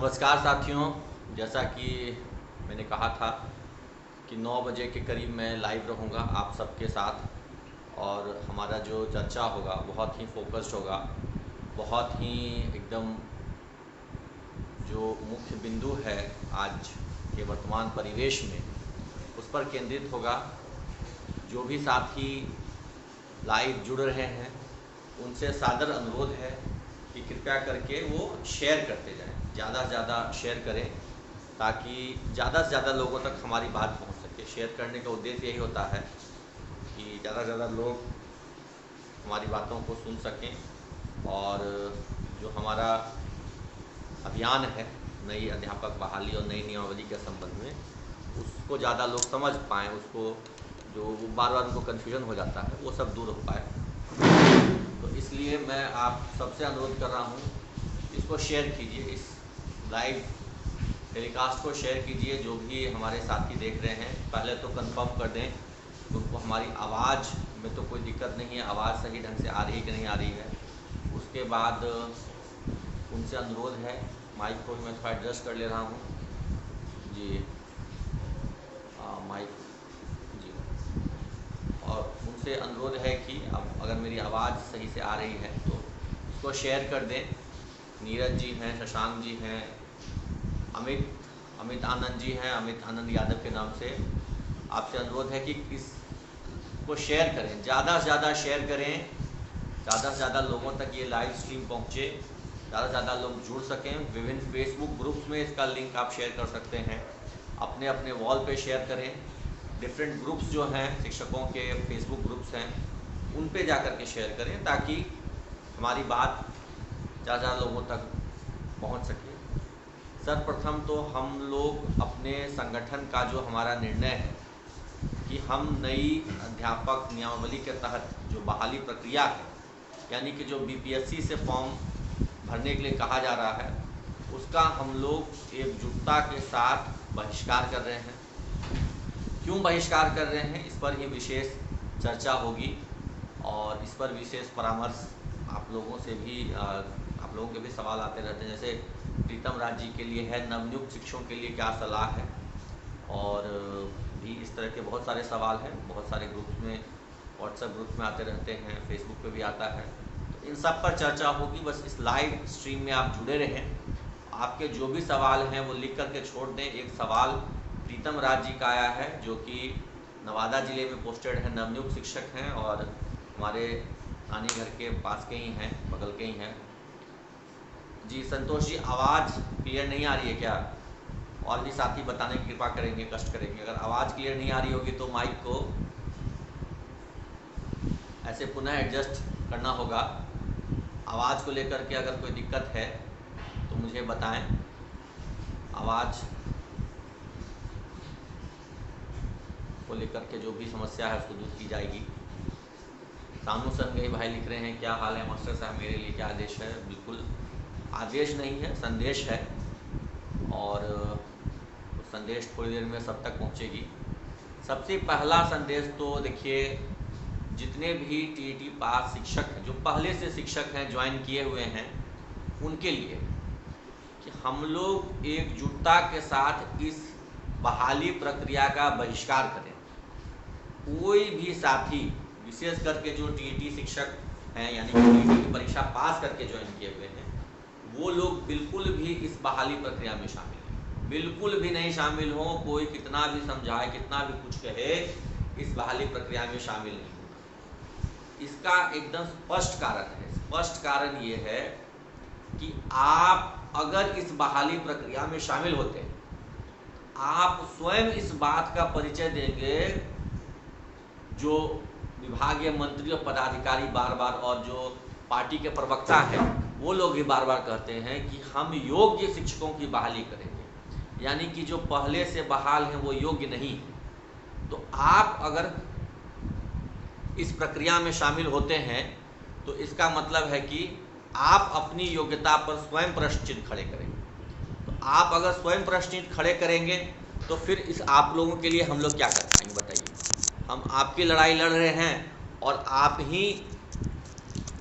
नमस्कार साथियों, जैसा कि मैंने कहा था कि 9 बजे के करीब मैं लाइव रहूँगा आप सबके साथ और हमारा जो चर्चा होगा बहुत ही फोकस्ड होगा, बहुत ही एकदम जो मुख्य बिंदु है आज के वर्तमान परिवेश में उस पर केंद्रित होगा। जो भी साथी लाइव जुड़ रहे हैं उनसे सादर अनुरोध है कि कृपया करके वो शेयर करते जाएं, ज़्यादा से ज़्यादा शेयर करें ताकि ज़्यादा से ज़्यादा लोगों तक हमारी बात पहुंच सके। शेयर करने का उद्देश्य यही होता है कि ज़्यादा से ज़्यादा लोग हमारी बातों को सुन सकें और जो हमारा अभियान है नई अध्यापक बहाली और नई नियमावली के संबंध में उसको ज़्यादा लोग समझ पाएँ, उसको जो बार बार उनको कन्फ्यूजन हो जाता है वो सब दूर हो पाए। तो इसलिए मैं आप सबसे अनुरोध कर रहा हूँ, इसको शेयर कीजिए, इस लाइव टेलीकास्ट को शेयर कीजिए। जो भी हमारे साथी देख रहे हैं पहले तो कंफर्म कर दें कि उनको हमारी आवाज़ में तो कोई दिक्कत नहीं है, आवाज़ सही ढंग से आ रही है कि नहीं आ रही है। उसके बाद उनसे अनुरोध है, माइक को भी मैं थोड़ा एडजस्ट कर ले रहा हूँ जी, माइक जी, और उनसे अनुरोध है कि अब अगर मेरी आवाज़ सही से आ रही है तो इसको शेयर कर दें। नीरज जी हैं, शशांक जी हैं, अमित आनंद जी हैं, अमित आनंद यादव के नाम से आपसे अनुरोध है कि इसको शेयर करें, ज़्यादा से ज़्यादा शेयर करें, ज़्यादा से ज़्यादा लोगों तक ये लाइव स्ट्रीम पहुँचे, ज़्यादा से ज़्यादा लोग जुड़ सकें। विभिन्न फेसबुक ग्रुप्स में इसका लिंक आप शेयर कर सकते हैं, अपने अपने वॉल पे शेयर करें। डिफरेंट ग्रुप्स जो हैं, शिक्षकों के फेसबुक ग्रुप्स हैं, उन पे जाकर के शेयर करें ताकि हमारी बात ज़्यादा लोगों तक पहुंच सके। सर्वप्रथम तो हम लोग अपने संगठन का जो हमारा निर्णय है कि हम नई अध्यापक नियमावली के तहत जो बहाली प्रक्रिया है, यानी कि जो बीपीएससी से फॉर्म भरने के लिए कहा जा रहा है, उसका हम लोग एकजुटता के साथ बहिष्कार कर रहे हैं। क्यों बहिष्कार कर रहे हैं, इस पर ही विशेष चर्चा होगी और इस पर विशेष परामर्श आप लोगों से भी आप लोगों के भी सवाल आते रहते हैं। जैसे प्रीतम राज जी के लिए है, नवनियुक्त शिक्षकों के लिए क्या सलाह है, और भी इस तरह के बहुत सारे सवाल हैं। बहुत सारे ग्रुप्स में, व्हाट्सएप ग्रुप में आते रहते हैं, फेसबुक पे भी आता है, तो इन सब पर चर्चा होगी। बस इस लाइव स्ट्रीम में आप जुड़े रहें, आपके जो भी सवाल हैं वो लिख करके छोड़ दें। एक सवाल प्रीतम राज जी का आया है जो कि नवादा ज़िले में पोस्टेड है, नवनियुक्त शिक्षक हैं और हमारे नानी घर के पास के ही हैं, बगल के ही हैं जी। संतोष जी, आवाज़ क्लियर नहीं आ रही है क्या? और भी साथी बताने की कृपा करेंगे, कष्ट करेंगे। अगर आवाज़ क्लियर नहीं आ रही होगी तो माइक को ऐसे पुनः एडजस्ट करना होगा। आवाज़ को लेकर के अगर कोई दिक्कत है तो मुझे बताएं। आवाज़ को लेकर के जो भी समस्या है उसको दूर की जाएगी। सानू संगई भाई लिख रहे हैं, क्या हाल है मास्टर साहब, मेरे लिए क्या आदेश है? बिल्कुल आदेश नहीं है, संदेश है, और संदेश थोड़ी देर में सब तक पहुंचेगी। सबसे पहला संदेश तो देखिए, जितने भी टीईटी पास शिक्षक हैं, जो पहले से शिक्षक हैं, ज्वाइन किए हुए हैं, उनके लिए कि हम लोग एकजुटता के साथ इस बहाली प्रक्रिया का बहिष्कार करें। कोई भी साथी, विशेष करके जो टीईटी शिक्षक हैं, यानी कि टीईटी की परीक्षा पास करके ज्वाइन किए हुए हैं, वो लोग बिल्कुल भी इस बहाली प्रक्रिया में शामिल नहीं, बिल्कुल भी नहीं शामिल हो। कोई कितना भी समझाए, कितना भी कुछ कहे, इस बहाली प्रक्रिया में शामिल नहीं होना। इसका एकदम स्पष्ट कारण है। स्पष्ट कारण ये है कि आप अगर इस बहाली प्रक्रिया में शामिल होते हैं, आप स्वयं इस बात का परिचय देंगे, जो विभागीय मंत्री और पदाधिकारी बार बार, और जो पार्टी के प्रवक्ता हैं वो लोग भी बार बार कहते हैं कि हम योग्य शिक्षकों की बहाली करेंगे, यानी कि जो पहले से बहाल हैं वो योग्य नहीं। तो आप अगर इस प्रक्रिया में शामिल होते हैं तो इसका मतलब है कि आप अपनी योग्यता पर स्वयं प्रश्न चिन्ह खड़े करेंगे। तो आप अगर स्वयं प्रश्न चिन्ह खड़े करेंगे तो फिर इस आप लोगों के लिए हम लोग क्या कर पाएंगे बताइए? हम आपकी लड़ाई लड़ रहे हैं और आप ही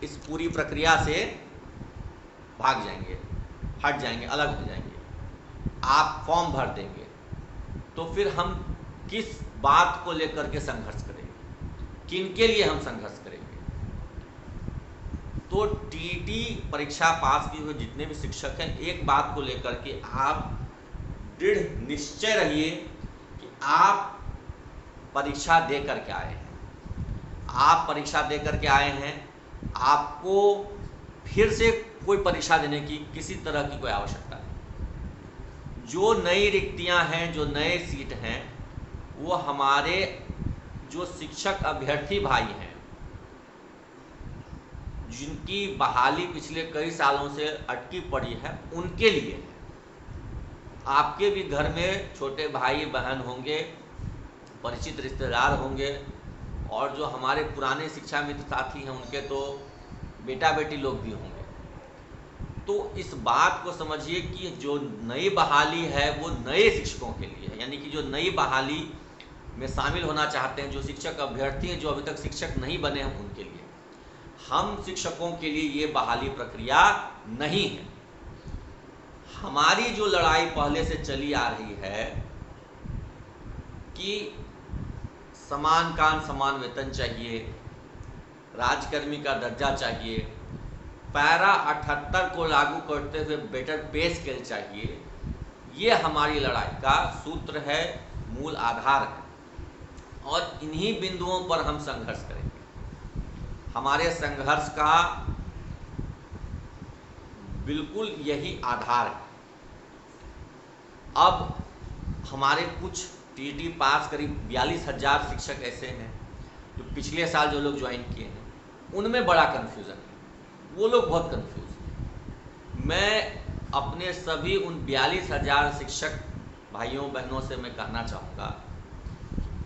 इस पूरी प्रक्रिया से भाग जाएंगे, हट जाएंगे, अलग हो जाएंगे। आप फॉर्म भर देंगे, तो फिर हम किस बात को लेकर के संघर्ष करेंगे, किनके लिए हम संघर्ष करेंगे। तो टीटी परीक्षा पास किए हुए जितने भी शिक्षक हैं, एक बात को लेकर के आप दृढ़ निश्चय रहिए कि आप परीक्षा दे करके आए हैं, आप परीक्षा दे करके आए हैं, आपको फिर से कोई परीक्षा देने की किसी तरह की कोई आवश्यकता नहीं। जो नई रिक्तियां हैं, जो नए सीट हैं, वो हमारे जो शिक्षक अभ्यर्थी भाई हैं, जिनकी बहाली पिछले कई सालों से अटकी पड़ी है, उनके लिए है। आपके भी घर में छोटे भाई बहन होंगे, परिचित रिश्तेदार होंगे, और जो हमारे पुराने शिक्षा मित्र साथी हैं, उनके तो बेटा बेटी लोग भी होंगे। तो इस बात को समझिए कि जो नई बहाली है वो नए शिक्षकों के लिए है, यानी कि जो नई बहाली में शामिल होना चाहते हैं, जो शिक्षक अभ्यर्थी हैं, जो अभी तक शिक्षक नहीं बने हैं, उनके लिए। हम शिक्षकों के लिए ये बहाली प्रक्रिया नहीं है। हमारी जो लड़ाई पहले से चली आ रही है कि समान काम समान वेतन चाहिए, राजकर्मी का दर्जा चाहिए, पैरा 78 को लागू करते हुए बेटर पे स्केल चाहिए, ये हमारी लड़ाई का सूत्र है, मूल आधार है, और इन्हीं बिंदुओं पर हम संघर्ष करेंगे। हमारे संघर्ष का बिल्कुल यही आधार है। अब हमारे कुछ टीटी पास करीब 42,000 शिक्षक ऐसे हैं जो पिछले साल जो लोग ज्वाइन किए हैं, उनमें बड़ा कन्फ्यूज़न है, वो लोग बहुत कन्फ्यूज हैं। मैं अपने सभी उन 42,000 शिक्षक भाइयों बहनों से मैं कहना चाहूँगा,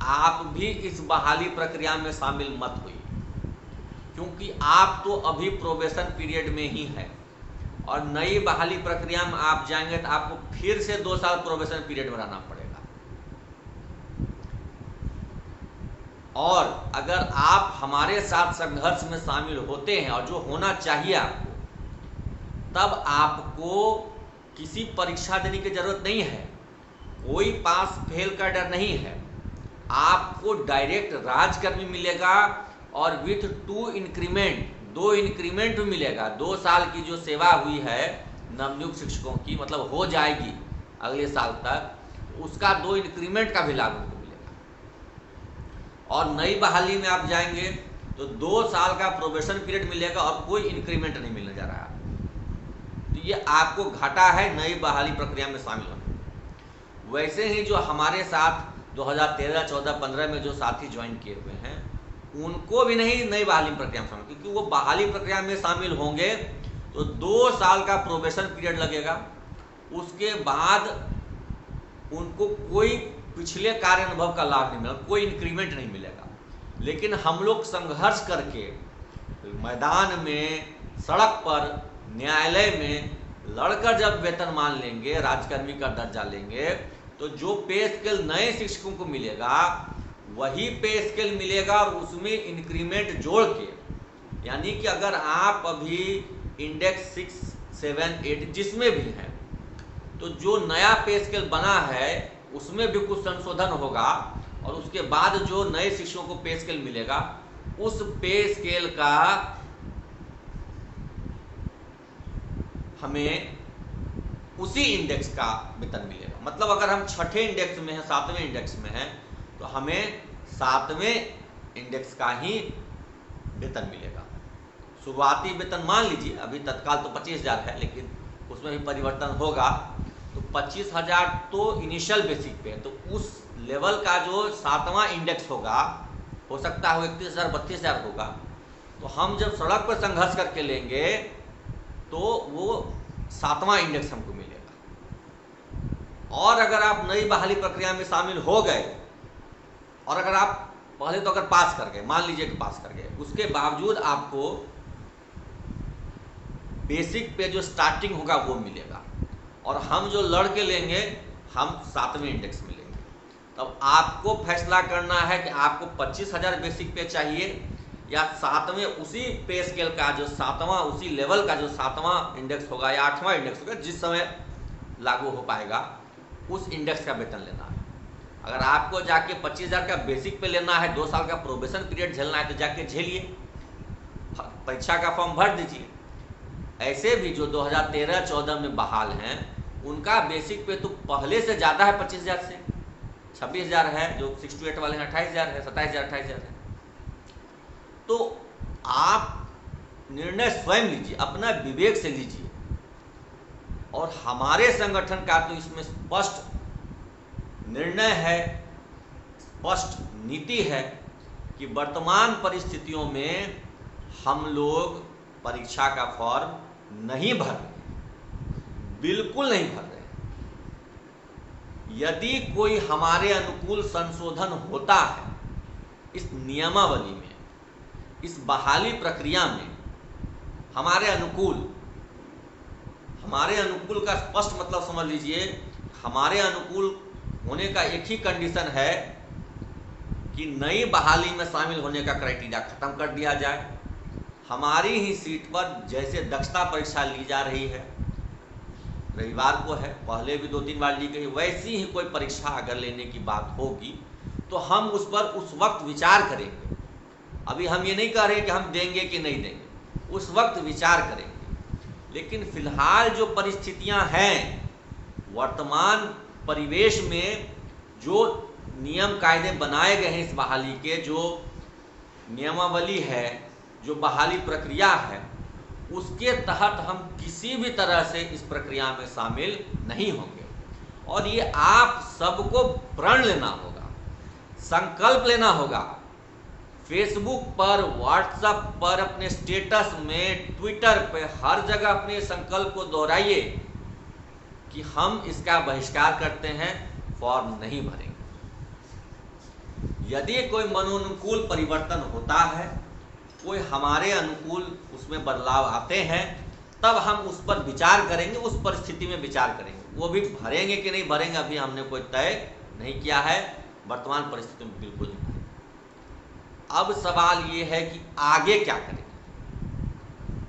आप भी इस बहाली प्रक्रिया में शामिल मत होइए, क्योंकि आप तो अभी प्रोबेशन पीरियड में ही है, और नई बहाली प्रक्रिया में आप जाएंगे तो आपको फिर से 2 साल प्रोबेशन पीरियड में रहना पड़ेगा। और अगर आप हमारे साथ संघर्ष में शामिल होते हैं, और जो होना चाहिए आपको, तब आपको किसी परीक्षा देने की जरूरत नहीं है, कोई पास फेल का डर नहीं है, आपको डायरेक्ट राजकर्मी मिलेगा, और विथ 2 इंक्रीमेंट, 2 इंक्रीमेंट मिलेगा। 2 साल की जो सेवा हुई है नवनियुक्त शिक्षकों की, मतलब हो जाएगी अगले साल तक, उसका 2 इंक्रीमेंट का भी लाभ उनको मिलेगा। और नई बहाली में आप जाएंगे तो 2 साल का प्रोबेशन पीरियड मिलेगा, और कोई इंक्रीमेंट नहीं मिलने जा रहा है। तो ये आपको घाटा है नई बहाली प्रक्रिया में शामिल होने। वैसे ही जो हमारे साथ 2013, 14, 15 में जो साथी ज्वाइन किए हुए हैं, उनको भी नहीं नई बहाली प्रक्रिया में शामिल, क्योंकि वो बहाली प्रक्रिया में शामिल होंगे तो 2 साल का प्रोबेशन पीरियड लगेगा, उसके बाद उनको कोई पिछले कार्य अनुभव का लाभ नहीं मिलेगा, कोई इंक्रीमेंट नहीं मिलेगा। लेकिन हम लोग संघर्ष करके मैदान में, सड़क पर, न्यायालय में लड़कर जब वेतनमान लेंगे, राजकर्मी का दर्जा लेंगे, तो जो पे स्केल नए शिक्षकों को मिलेगा वही पे स्केल मिलेगा, और उसमें इंक्रीमेंट जोड़ के, यानी कि अगर आप अभी इंडेक्स 6, 7, 8 जिसमें भी हैं, तो जो नया पे स्केल बना है उसमें भी कुछ संशोधन होगा, और उसके बाद जो नए शिक्षकों को पे स्केल मिलेगा, उस पे स्केल का हमें उसी इंडेक्स का वेतन मिलेगा। मतलब अगर हम 6ठे इंडेक्स में हैं, 7वें इंडेक्स में हैं, तो हमें 7वें इंडेक्स का ही वेतन मिलेगा। शुरुआती वेतन मान लीजिए अभी तत्काल तो 25,000 है, लेकिन उसमें भी परिवर्तन होगा, तो 25,000 तो इनिशियल बेसिक पे है। तो उस लेवल का जो 7वां इंडेक्स होगा, हो सकता है 31,000, 32,000 होगा। तो हम जब सड़क पर संघर्ष करके लेंगे तो वो 7वां इंडेक्स हमको मिलेगा। और अगर आप नई बहाली प्रक्रिया में शामिल हो गए, और अगर आप पहले तो अगर पास कर गए, मान लीजिए कि पास कर गए, उसके बावजूद आपको बेसिक पे जो स्टार्टिंग होगा वो मिलेगा, और हम जो लड़ के लेंगे हम 7वें इंडेक्स में लेंगे। तब आपको फैसला करना है कि आपको 25,000 बेसिक पे चाहिए, या 7वें उसी पे स्केल का जो 7वां, उसी लेवल का जो 7वां इंडेक्स होगा या 8वां इंडेक्स होगा, जिस समय लागू हो पाएगा, उस इंडेक्स का वेतन लेना है। अगर आपको जाके 25,000 का बेसिक पे लेना है, 2 साल का प्रोबेशन पीरियड झेलना है, तो जाके झेलिए, परीक्षा का फॉर्म भर दीजिए। ऐसे भी जो 2013-14 में बहाल हैं, उनका बेसिक पे तो पहले से ज़्यादा है 25,000 से, 26,000 है, जो 6 to 8 वाले हैं 28,000 है, 27,000 28,000 है। तो आप निर्णय स्वयं लीजिए, अपना विवेक से लीजिए। और हमारे संगठन का तो इसमें स्पष्ट निर्णय है, स्पष्ट नीति है कि वर्तमान परिस्थितियों में हम लोग परीक्षा का फॉर्म नहीं भर रहे, बिल्कुल नहीं भर रहे। यदि कोई हमारे अनुकूल संशोधन होता है इस नियमावली में, इस बहाली प्रक्रिया में, हमारे अनुकूल का स्पष्ट मतलब समझ लीजिए, हमारे अनुकूल होने का एक ही कंडीशन है कि नई बहाली में शामिल होने का क्राइटेरिया खत्म कर दिया जाए। हमारी ही सीट पर जैसे दक्षता परीक्षा ली जा रही है, रविवार को है, पहले भी 2-3 बार ली गई, वैसी ही कोई परीक्षा अगर लेने की बात होगी तो हम उस पर उस वक्त विचार करेंगे। अभी हम ये नहीं कह रहे कि हम देंगे कि नहीं देंगे, उस वक्त विचार करेंगे। लेकिन फिलहाल जो परिस्थितियां हैं, वर्तमान परिवेश में जो नियम कायदे बनाए गए हैं, इस बहाली के जो नियमावली है, जो बहाली प्रक्रिया है, उसके तहत हम किसी भी तरह से इस प्रक्रिया में शामिल नहीं होंगे। और ये आप सबको प्रण लेना होगा, संकल्प लेना होगा। फेसबुक पर, व्हाट्सएप पर, अपने स्टेटस में, ट्विटर पे, हर जगह अपने संकल्प को दोहराइए कि हम इसका बहिष्कार करते हैं, फॉर्म नहीं भरेंगे। यदि कोई मनोनुकूल परिवर्तन होता है, कोई हमारे अनुकूल उसमें बदलाव आते हैं, तब हम उस पर विचार करेंगे, उस परिस्थिति में विचार करेंगे। वो भी भरेंगे कि नहीं भरेंगे अभी हमने कोई तय नहीं किया है, वर्तमान परिस्थिति में बिल्कुल नहीं। अब सवाल ये है कि आगे क्या करेंगे।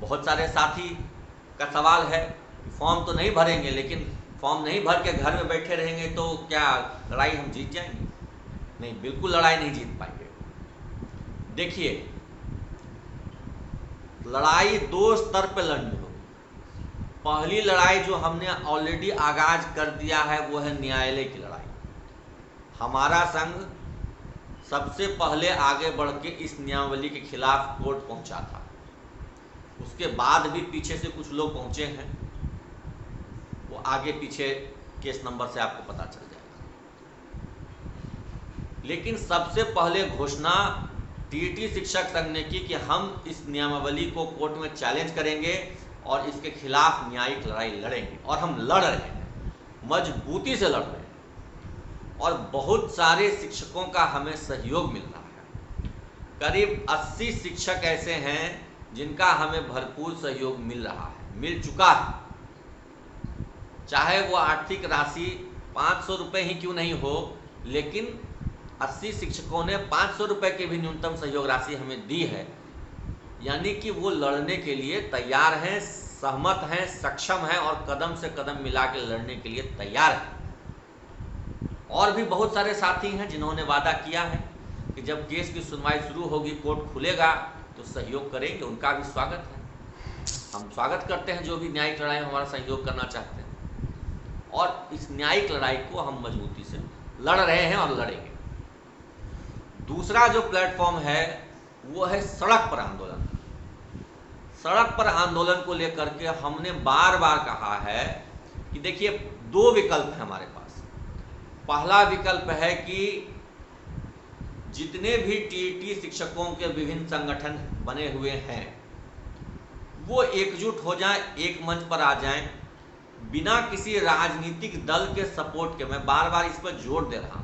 बहुत सारे साथी का सवाल है, फॉर्म तो नहीं भरेंगे, लेकिन फॉर्म नहीं भर के घर में बैठे रहेंगे तो क्या लड़ाई हम जीत जाएंगे? नहीं, बिल्कुल लड़ाई नहीं जीत पाएंगे। देखिए, लड़ाई 2 स्तर पर लड़नी होगी। पहली लड़ाई जो हमने ऑलरेडी आगाज कर दिया है वो है न्यायालय की लड़ाई। हमारा संघ सबसे पहले आगे बढ़ के इस नियमावली के खिलाफ कोर्ट पहुंचा था। उसके बाद भी पीछे से कुछ लोग पहुंचे हैं, वो आगे पीछे केस नंबर से आपको पता चल जाएगा। लेकिन सबसे पहले घोषणा टीईटी शिक्षक संघ ने की कि हम इस नियमावली को कोर्ट में चैलेंज करेंगे और इसके खिलाफ न्यायिक लड़ाई लड़ेंगे। और हम लड़ रहे हैं, मजबूती से लड़ रहे हैं, और बहुत सारे शिक्षकों का हमें सहयोग मिल रहा है। करीब 80 शिक्षक ऐसे हैं जिनका हमें भरपूर सहयोग मिल रहा है, मिल चुका है। चाहे वो आर्थिक राशि 500 रुपये ही क्यों नहीं हो, लेकिन 80 शिक्षकों ने 500 रुपये की भी न्यूनतम सहयोग राशि हमें दी है। यानी कि वो लड़ने के लिए तैयार हैं, सहमत हैं, सक्षम हैं और कदम से कदम मिला के लड़ने के लिए तैयार हैं। और भी बहुत सारे साथी हैं जिन्होंने वादा किया है कि जब केस की सुनवाई शुरू होगी, कोर्ट खुलेगा तो सहयोग करेंगे। उनका भी स्वागत है, हम स्वागत करते हैं जो भी न्यायिक लड़ाई में हमारा सहयोग करना चाहते हैं। और इस न्यायिक लड़ाई को हम मजबूती से लड़ रहे हैं और लड़ेंगे। दूसरा जो प्लेटफॉर्म है वो है सड़क पर आंदोलन। सड़क पर आंदोलन को लेकर के हमने बार बार कहा है कि देखिए, 2 विकल्प हैं हमारे पास। पहला विकल्प है कि जितने भी टीईटी शिक्षकों के विभिन्न संगठन बने हुए हैं वो एकजुट हो जाएं, एक मंच पर आ जाएं, बिना किसी राजनीतिक दल के सपोर्ट के। मैं बार बार इस पर जोर दे रहा हूं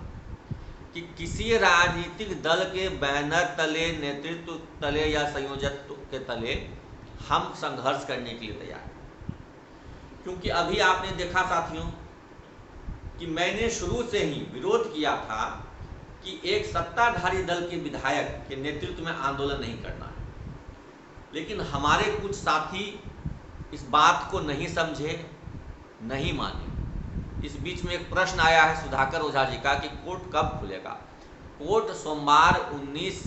कि किसी राजनीतिक दल के बैनर तले, नेतृत्व तले या संयोजक के तले हम संघर्ष करने के लिए तैयार हैं। क्योंकि अभी आपने देखा साथियों कि मैंने शुरू से ही विरोध किया था कि एक सत्ताधारी दल के विधायक के नेतृत्व में आंदोलन नहीं करना है। लेकिन हमारे कुछ साथी इस बात को नहीं समझे, नहीं माने। इस बीच में एक प्रश्न आया है सुधाकर ओझा जी का कि कोर्ट कब खुलेगा। कोर्ट सोमवार 19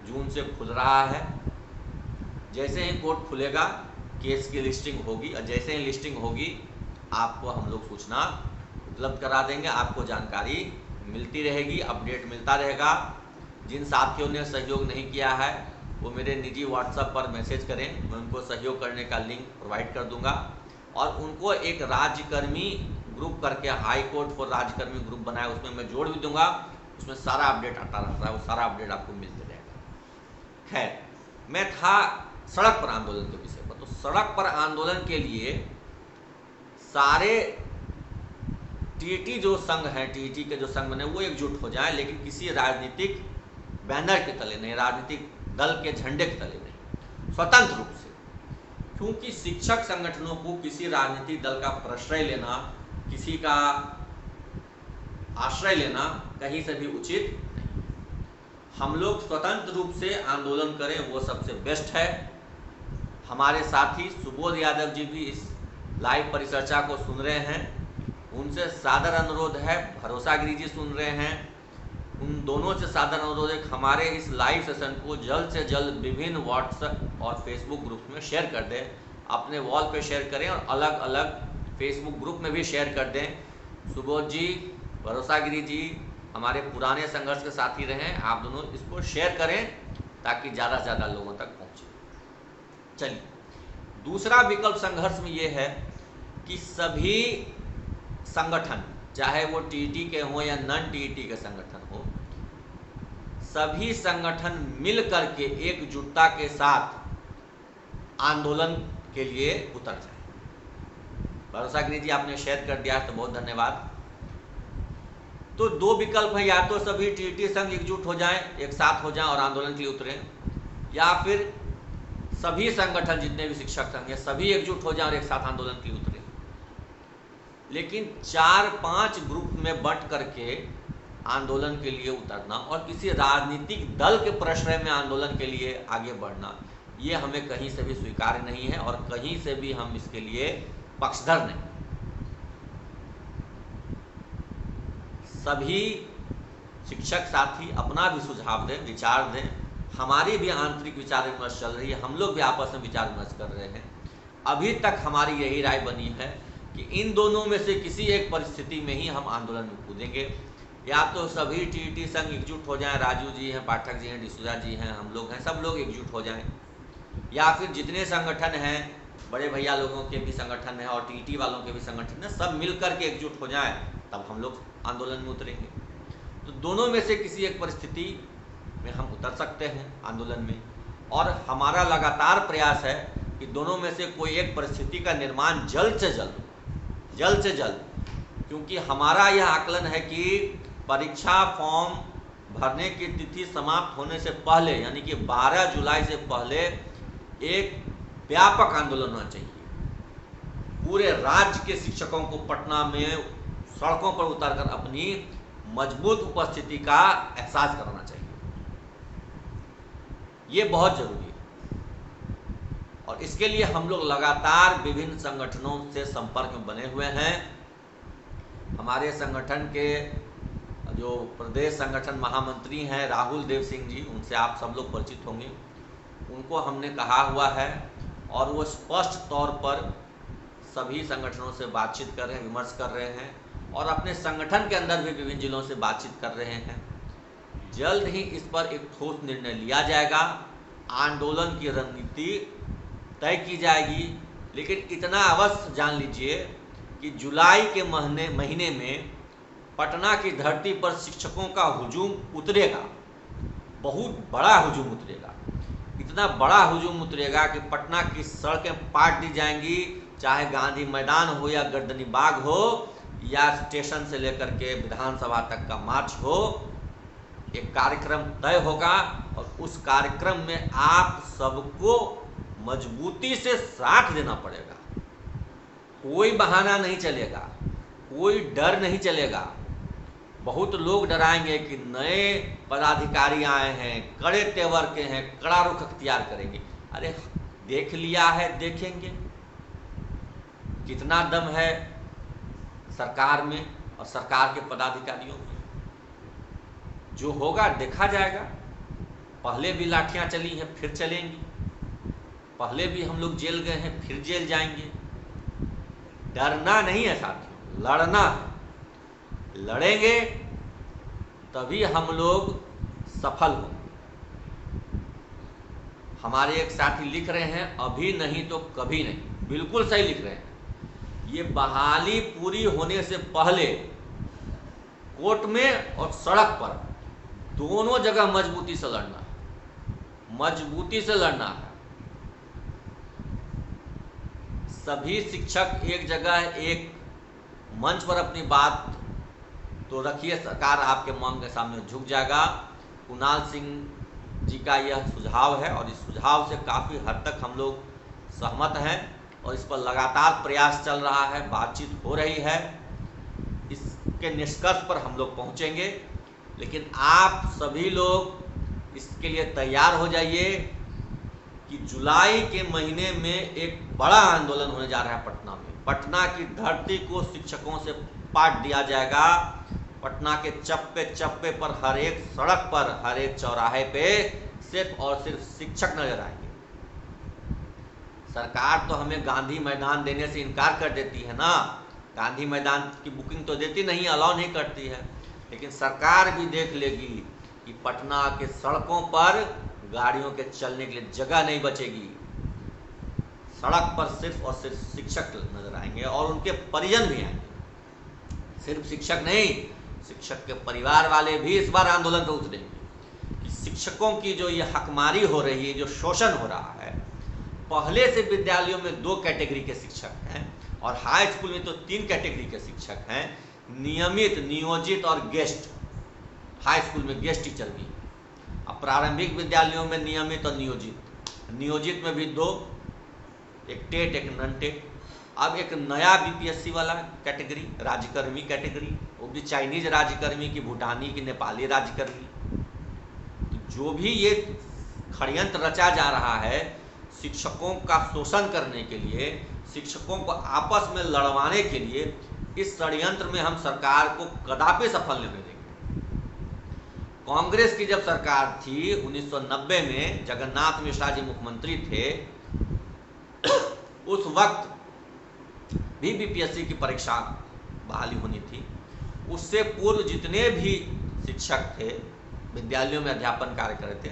जून से खुल रहा है। जैसे ही कोर्ट खुलेगा केस की लिस्टिंग होगी, और जैसे ही लिस्टिंग होगी आपको हम लोग सूचना उपलब्ध करा देंगे, आपको जानकारी मिलती रहेगी, अपडेट मिलता रहेगा। जिन साथियों ने सहयोग नहीं किया है वो मेरे निजी व्हाट्सएप पर मैसेज करें, मैं उनको सहयोग करने का लिंक प्रोवाइड कर दूंगा। और उनको एक राज्यकर्मी ग्रुप करके हाई कोर्ट फॉर राज्यकर्मी ग्रुप बनाया, उसमें मैं जोड़ भी दूंगा, उसमें सारा अपडेट आता रहता है, वो सारा अपडेट आपको मिलते रहेगा। खैर, मैं था सड़क पर आंदोलन के विषय पर। तो सड़क पर आंदोलन के लिए सारे टीटी जो संघ हैं, टीटी के जो संघ बने वो एकजुट हो जाएं, लेकिन किसी राजनीतिक बैनर के तले नहीं, राजनीतिक दल के झंडे के तले नहीं, स्वतंत्र रूप से। क्योंकि शिक्षक संगठनों को किसी राजनीतिक दल का प्रश्रय लेना, किसी का आश्रय लेना कहीं से भी उचित नहीं। हम लोग स्वतंत्र रूप से आंदोलन करें, वो सबसे बेस्ट है। हमारे साथी सुबोध यादव जी भी इस लाइव परिचर्चा को सुन रहे हैं, उनसे सादर अनुरोध है। भरोसा गिरी जी सुन रहे हैं, उन दोनों से सादर अनुरोध है हमारे इस लाइव सेशन को जल्द से जल्द विभिन्न व्हाट्सएप और फेसबुक ग्रुप में शेयर कर दें, अपने वॉल पे शेयर करें और अलग अलग फेसबुक ग्रुप में भी शेयर कर दें। सुबोध जी, भरोसा गिरी जी हमारे पुराने संघर्ष के साथी रहे हैं, आप दोनों इसको शेयर करें ताकि ज़्यादा से ज़्यादा लोगों तक पहुँचे। चलिए, दूसरा विकल्प संघर्ष में ये है कि सभी संगठन, चाहे वो टीटी के हों या नॉन टीटी के संगठन हो, सभी संगठन मिल करके एकजुटता के साथ आंदोलन के लिए उतर जाए। भरोसा गिरी जी आपने शेयर कर दिया है तो बहुत धन्यवाद। तो दो विकल्प है, या तो सभी टीटी संघ एकजुट हो जाएं, एक साथ हो जाएं और आंदोलन के लिए उतरें, या फिर सभी संगठन जितने भी शिक्षक संघ हैं सभी एकजुट हो जाएं और एक साथ आंदोलन के लिए उतरें। लेकिन 4-5 ग्रुप में बंट करके आंदोलन के लिए उतरना और किसी राजनीतिक दल के प्रश्रय में आंदोलन के लिए आगे बढ़ना, ये हमें कहीं से भी स्वीकार्य नहीं है और कहीं से भी हम इसके लिए पक्षधर नहीं। सभी शिक्षक साथी अपना भी सुझाव दें, विचार दें, हमारी भी आंतरिक विचार विमर्श चल रही है, हम लोग भी आपस में विचार विमर्श कर रहे हैं। अभी तक हमारी यही राय बनी है कि इन दोनों में से किसी एक परिस्थिति में ही हम आंदोलन में कूदेंगे। या तो सभी टीटी संघ एकजुट हो जाएं, राजू जी हैं, पाठक जी हैं, डिसूजा जी हैं, हम लोग हैं, सब लोग एकजुट हो जाएं, या फिर जितने संगठन हैं, बड़े भैया लोगों के भी संगठन हैं और टीटी वालों के भी संगठन हैं, सब मिलकर के एकजुट हो जाएं, तब हम लोग आंदोलन में उतरेंगे। तो दोनों में से किसी एक परिस्थिति में हम उतर सकते हैं आंदोलन में, और हमारा लगातार प्रयास है कि दोनों में से कोई एक परिस्थिति का निर्माण जल्द से जल्द, क्योंकि हमारा यह आकलन है कि परीक्षा फॉर्म भरने की तिथि समाप्त होने से पहले, यानी कि 12 जुलाई से पहले एक व्यापक आंदोलन होना चाहिए। पूरे राज्य के शिक्षकों को पटना में सड़कों पर उतरकर अपनी मजबूत उपस्थिति का एहसास कराना चाहिए, ये बहुत जरूरी है। और इसके लिए हम लोग लगातार विभिन्न संगठनों से संपर्क में बने हुए हैं। हमारे संगठन के जो प्रदेश संगठन महामंत्री हैं राहुल देव सिंह जी, उनसे आप सब लोग परिचित होंगे, उनको हमने कहा हुआ है और वो स्पष्ट तौर पर सभी संगठनों से बातचीत कर रहे हैं, विमर्श कर रहे हैं और अपने संगठन के अंदर भी विभिन्न जिलों से बातचीत कर रहे हैं। जल्द ही इस पर एक ठोस निर्णय लिया जाएगा, आंदोलन की रणनीति तय की जाएगी। लेकिन इतना अवश्य जान लीजिए कि जुलाई के महीने में पटना की धरती पर शिक्षकों का हुजूम उतरेगा, बहुत बड़ा हुजूम उतरेगा, इतना बड़ा हुजूम उतरेगा कि पटना की सड़कें पाट दी जाएंगी, चाहे गांधी मैदान हो या गर्दनी बाग हो या स्टेशन से लेकर के विधानसभा तक का मार्च हो। एक कार्यक्रम तय होगा और उस कार्यक्रम में आप सबको मजबूती से साथ देना पड़ेगा। कोई बहाना नहीं चलेगा, कोई डर नहीं चलेगा। बहुत लोग डराएंगे कि नए पदाधिकारी आए हैं, कड़े तेवर के हैं, कड़ा रुख अख्तियार करेंगे। अरे देख लिया है, देखेंगे कितना दम है सरकार में और सरकार के पदाधिकारियों में। जो होगा देखा जाएगा। पहले भी लाठियां चली हैं, फिर चलेंगी। पहले भी हम लोग जेल गए हैं, फिर जेल जाएंगे। डरना नहीं है साथियों, लड़ना है। लड़ेंगे तभी हम लोग सफल होंगे। हमारे एक साथी लिख रहे हैं, अभी नहीं तो कभी नहीं। बिल्कुल सही लिख रहे हैं। ये बहाली पूरी होने से पहले कोर्ट में और सड़क पर दोनों जगह मजबूती से लड़ना है, मजबूती से लड़ना है। सभी शिक्षक एक जगह एक मंच पर अपनी बात तो रखिए, सरकार आपके मांग के सामने झुक जाएगा। कुणाल सिंह जी का यह सुझाव है और इस सुझाव से काफ़ी हद तक हम लोग सहमत हैं और इस पर लगातार प्रयास चल रहा है, बातचीत हो रही है। इसके निष्कर्ष पर हम लोग पहुंचेंगे, लेकिन आप सभी लोग इसके लिए तैयार हो जाइए कि जुलाई के महीने में एक बड़ा आंदोलन होने जा रहा है पटना में। पटना की धरती को शिक्षकों से पाट दिया जाएगा। पटना के चप्पे चप्पे पर, हर एक सड़क पर, हर एक चौराहे पे सिर्फ और सिर्फ शिक्षक नजर आएंगे। सरकार तो हमें गांधी मैदान देने से इनकार कर देती है ना, गांधी मैदान की बुकिंग तो देती नहीं, अलाउ नहीं करती है। लेकिन सरकार भी देख लेगी कि पटना के सड़कों पर गाड़ियों के चलने के लिए जगह नहीं बचेगी। सड़क पर सिर्फ और सिर्फ शिक्षक नजर आएंगे और उनके परिजन भी आएंगे। सिर्फ शिक्षक नहीं, शिक्षक के परिवार वाले भी इस बार आंदोलन पर उतरेंगे कि शिक्षकों की जो ये हकमारी हो रही है, जो शोषण हो रहा है। पहले से विद्यालयों में 2 कैटेगरी के शिक्षक हैं और हाई स्कूल में तो 3 कैटेगरी के शिक्षक हैं, नियमित, नियोजित और गेस्ट। हाई स्कूल में गेस्ट टीचर भी, अब प्रारंभिक विद्यालयों में नियमित और नियोजित। नियोजित में भी 2, एक टेट एक नॉन टेट। अब एक नया बीपीएससी वाला कैटेगरी, राज्यकर्मी कैटेगरी, वो भी चाइनीज राज्यकर्मी की, भूटानी की, नेपाली राज्यकर्मी। तो जो भी ये षड्यंत्र रचा जा रहा है शिक्षकों का शोषण करने के लिए, शिक्षकों को आपस में लड़वाने के लिए, इस षड्यंत्र में हम सरकार को कदापि सफल नहीं देंगे। कांग्रेस की जब सरकार थी 1990 में, जगन्नाथ मिश्रा जी मुख्यमंत्री थे, उस वक्त भी बीपीएससी की परीक्षा बहाली होनी थी। उससे पूर्व जितने भी शिक्षक थे, विद्यालयों में अध्यापन कार्य कर रहे थे,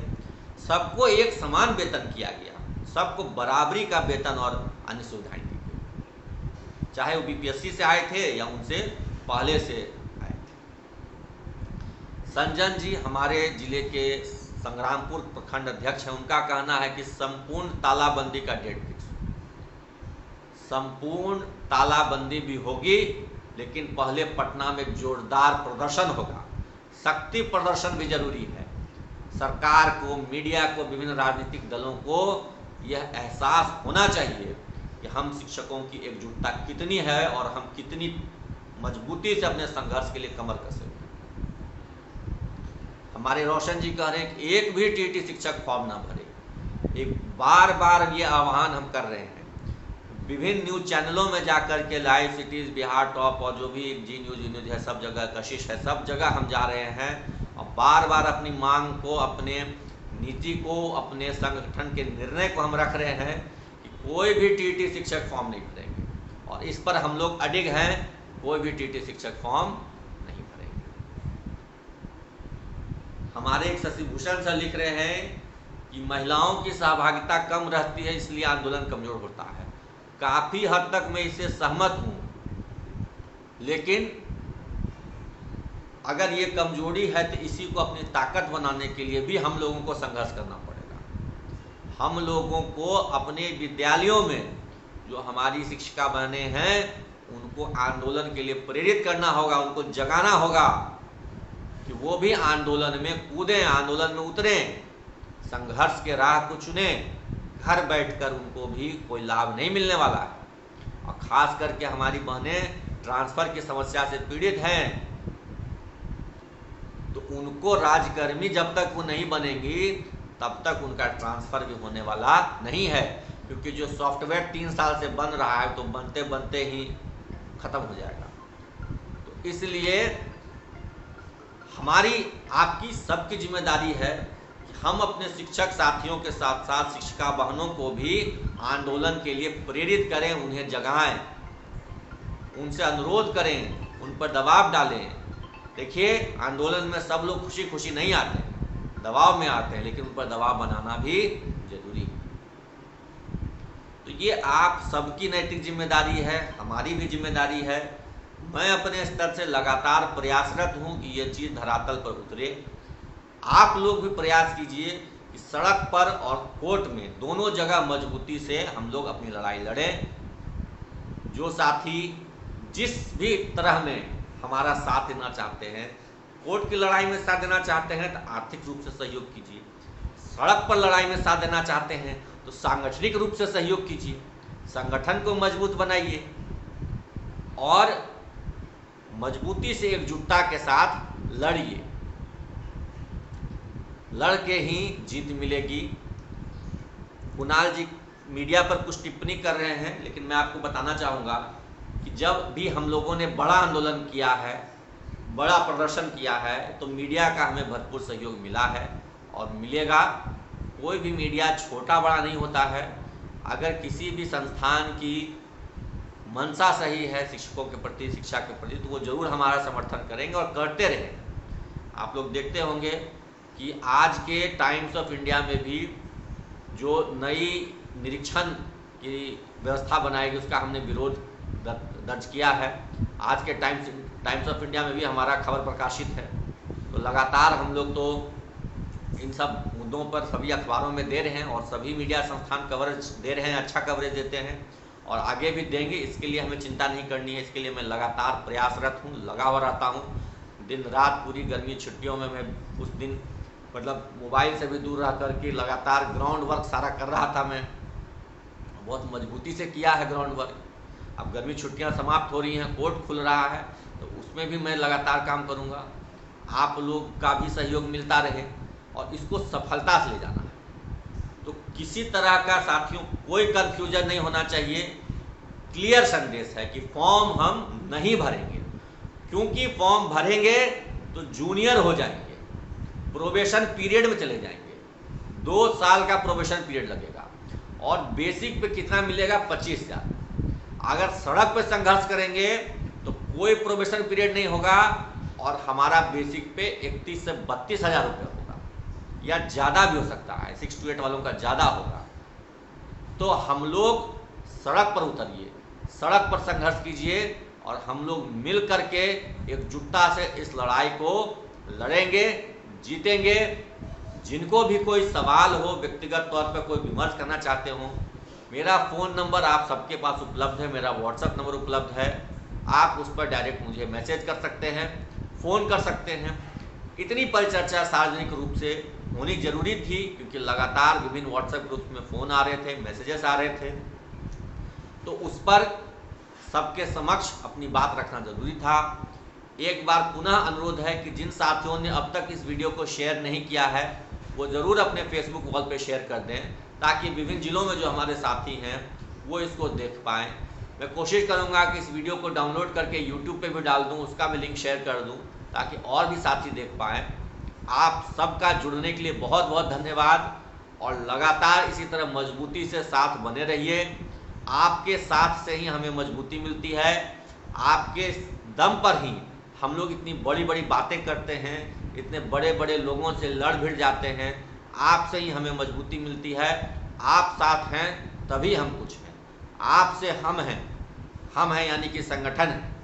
सबको एक समान वेतन किया गया, सबको बराबरी का वेतन और अन्य सुविधाएं दी गई, चाहे वो बीपीएससी से आए थे या उनसे पहले से आए थे। संजन जी हमारे जिले के संग्रामपुर प्रखंड अध्यक्ष हैं, उनका कहना है कि संपूर्ण तालाबंदी का डेट फिक्स, संपूर्ण तालाबंदी भी होगी, लेकिन पहले पटना में जोरदार प्रदर्शन होगा। शक्ति प्रदर्शन भी जरूरी है। सरकार को, मीडिया को, विभिन्न राजनीतिक दलों को यह एहसास होना चाहिए कि हम शिक्षकों की एकजुटता कितनी है और हम कितनी मजबूती से अपने संघर्ष के लिए कमर कसे। हमारे रोशन जी कह रहे हैं कि एक भी टीटी शिक्षक फॉर्म ना भरे। एक बार बार ये आह्वान हम कर रहे हैं, विभिन्न न्यूज चैनलों में जाकर के, लाइव सिटीज, बिहार टॉप और जो भी जी न्यूज है, सब जगह कशिश है, सब जगह हम जा रहे हैं और बार बार अपनी मांग को, अपने नीति को, अपने संगठन के निर्णय को हम रख रहे हैं कि कोई भी टीटी शिक्षक फॉर्म नहीं भरेंगे और इस पर हम लोग अडिग हैं, कोई भी टीटी शिक्षक फॉर्म नहीं भरेंगे। हमारे एक शशिभूषण सर लिख रहे हैं कि महिलाओं की सहभागिता कम रहती है, इसलिए आंदोलन कमजोर होता है। काफी हद तक मैं इससे सहमत हूं, लेकिन अगर ये कमजोरी है तो इसी को अपनी ताकत बनाने के लिए भी हम लोगों को संघर्ष करना पड़ेगा। हम लोगों को अपने विद्यालयों में जो हमारी शिक्षिका बहनें हैं उनको आंदोलन के लिए प्रेरित करना होगा, उनको जगाना होगा कि वो भी आंदोलन में कूदें, आंदोलन में उतरें, संघर्ष के राह को चुनें। घर बैठकर उनको भी कोई लाभ नहीं मिलने वाला है और खास करके हमारी बहनें ट्रांसफर की समस्या से पीड़ित हैं, तो उनको राज्यकर्मी जब तक वो नहीं बनेंगी तब तक उनका ट्रांसफर भी होने वाला नहीं है, क्योंकि जो सॉफ्टवेयर 3 साल से बन रहा है तो बनते बनते ही खत्म हो जाएगा। इसलिए हमारी आपकी सबकी जिम्मेदारी है कि हम अपने शिक्षक साथियों के साथ साथ शिक्षिका बहनों को भी आंदोलन के लिए प्रेरित करें, उन्हें जगाएं, उनसे अनुरोध करें, उन पर दबाव डालें। देखिए, आंदोलन में सब लोग खुशी खुशी नहीं आते, दबाव में आते हैं, लेकिन उन पर दबाव बनाना भी जरूरी है। तो ये आप सबकी नैतिक जिम्मेदारी है, हमारी भी जिम्मेदारी है। मैं अपने स्तर से लगातार प्रयासरत हूं कि ये चीज़ धरातल पर उतरे। आप लोग भी प्रयास कीजिए कि सड़क पर और कोर्ट में दोनों जगह मजबूती से हम लोग अपनी लड़ाई लड़ें। जो साथी जिस भी तरह में हमारा साथ देना चाहते हैं, कोर्ट की लड़ाई में साथ देना चाहते हैं तो आर्थिक रूप से सहयोग कीजिए, सड़क पर लड़ाई में साथ देना चाहते हैं तो सांगठनिक रूप से सहयोग कीजिए, संगठन को मजबूत बनाइए और मजबूती से एकजुटता के साथ लड़िए। लड़ के ही जीत मिलेगी। कुणाल जी मीडिया पर कुछ टिप्पणी कर रहे हैं, लेकिन मैं आपको बताना चाहूँगा कि जब भी हम लोगों ने बड़ा आंदोलन किया है, बड़ा प्रदर्शन किया है, तो मीडिया का हमें भरपूर सहयोग मिला है और मिलेगा। कोई भी मीडिया छोटा बड़ा नहीं होता है। अगर किसी भी संस्थान की मंशा सही है शिक्षकों के प्रति, शिक्षा के प्रति, तो वो जरूर हमारा समर्थन करेंगे और करते रहेंगे। आप लोग देखते होंगे कि आज के टाइम्स ऑफ इंडिया में भी जो नई निरीक्षण की व्यवस्था बनाएगी उसका हमने विरोध दर्ज किया है। आज के टाइम्स ऑफ इंडिया में भी हमारा खबर प्रकाशित है। तो लगातार हम लोग तो इन सब मुद्दों पर सभी अखबारों में दे रहे हैं और सभी मीडिया संस्थान कवरेज दे रहे हैं, अच्छा कवरेज देते हैं और आगे भी देंगे। इसके लिए हमें चिंता नहीं करनी है। इसके लिए मैं लगातार प्रयासरत हूँ, लगा हुआ रहता हूँ दिन रात। पूरी गर्मी छुट्टियों में मैं उस दिन मतलब मोबाइल से भी दूर रह करके लगातार ग्राउंड वर्क सारा कर रहा था। मैं बहुत मजबूती से किया है ग्राउंड वर्क। अब गर्मी छुट्टियां समाप्त हो रही हैं, कोर्ट खुल रहा है, तो उसमें भी मैं लगातार काम करूंगा। आप लोग का भी सहयोग मिलता रहे और इसको सफलता से ले जाना है। तो किसी तरह का साथियों कोई कन्फ्यूजन नहीं होना चाहिए। क्लियर संदेश है कि फॉर्म हम नहीं भरेंगे, क्योंकि फॉर्म भरेंगे तो जूनियर हो जाएंगे, प्रोबेशन पीरियड में चले जाएंगे। 2 साल का प्रोबेशन पीरियड लगेगा और बेसिक पे कितना मिलेगा? 25,000। अगर सड़क पे संघर्ष करेंगे तो कोई प्रोबेशन पीरियड नहीं होगा और हमारा बेसिक पे 31 से 32 हज़ार रुपये होगा या ज़्यादा भी हो सकता है। 6 to 8 वालों का ज़्यादा होगा। तो हम लोग सड़क पर उतरिए, सड़क पर संघर्ष कीजिए और हम लोग मिल करके एकजुटता से इस लड़ाई को लड़ेंगे, जीतेंगे। जिनको भी कोई सवाल हो, व्यक्तिगत तौर पर कोई विमर्श करना चाहते हो, मेरा फ़ोन नंबर आप सबके पास उपलब्ध है, मेरा व्हाट्सएप नंबर उपलब्ध है। आप उस पर डायरेक्ट मुझे मैसेज कर सकते हैं, फ़ोन कर सकते हैं। इतनी परिचर्चा सार्वजनिक रूप से होनी जरूरी थी, क्योंकि लगातार विभिन्न व्हाट्सएप ग्रुप्स में फ़ोन आ रहे थे, मैसेजेस आ रहे थे। तो उस पर सबके समक्ष अपनी बात रखना जरूरी था। एक बार पुनः अनुरोध है कि जिन साथियों ने अब तक इस वीडियो को शेयर नहीं किया है वो ज़रूर अपने फेसबुक वॉल पे शेयर कर दें, ताकि विभिन्न जिलों में जो हमारे साथी हैं वो इसको देख पाएँ। मैं कोशिश करूँगा कि इस वीडियो को डाउनलोड करके यूट्यूब पे भी डाल दूँ, उसका भी लिंक शेयर कर दूँ, ताकि और भी साथी देख पाएँ। आप सबका जुड़ने के लिए बहुत बहुत धन्यवाद और लगातार इसी तरह मजबूती से साथ बने रहिए। आपके साथ से ही हमें मजबूती मिलती है। आपके दम पर ही हम लोग इतनी बड़ी बड़ी बातें करते हैं, इतने बड़े बड़े लोगों से लड़ भिड़ जाते हैं। आपसे ही हमें मजबूती मिलती है। आप साथ हैं तभी हम कुछ हैं। आपसे हम हैं यानी कि संगठन है।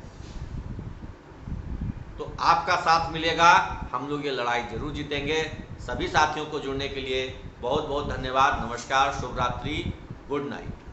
तो आपका साथ मिलेगा, हम लोग ये लड़ाई जरूर जीतेंगे। सभी साथियों को जुड़ने के लिए बहुत बहुत धन्यवाद। नमस्कार, शुभ रात्रि, गुड नाइट।